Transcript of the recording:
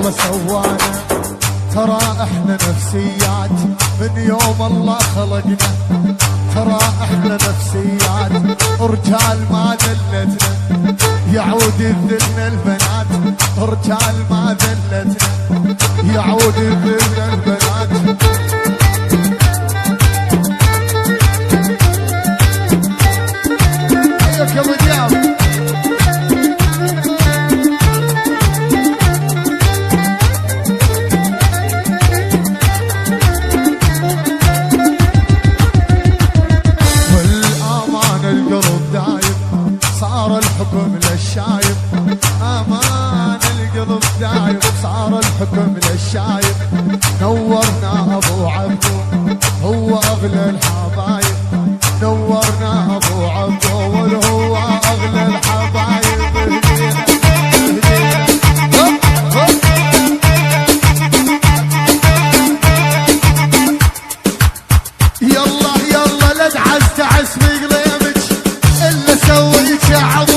الله سوانا. ترى احنا نفسيات من يوم الله خلقنا، ترى احنا نفسيات رجال ما ذلتنا، يعود الذلنا البنات رجال ما ذلتنا، يعود الذلنا البنات. حياك يا ابو دياب. صار الحكم للشايب، امان القلب دايب، صار الحكم للشايب. نورنا ابو عبدو هو اغلى الحبايب، نورنا ابو عبدو هو اغلى الحبايب. يلا يلا لا تعس تعس بقليمك الا سويت يا عبد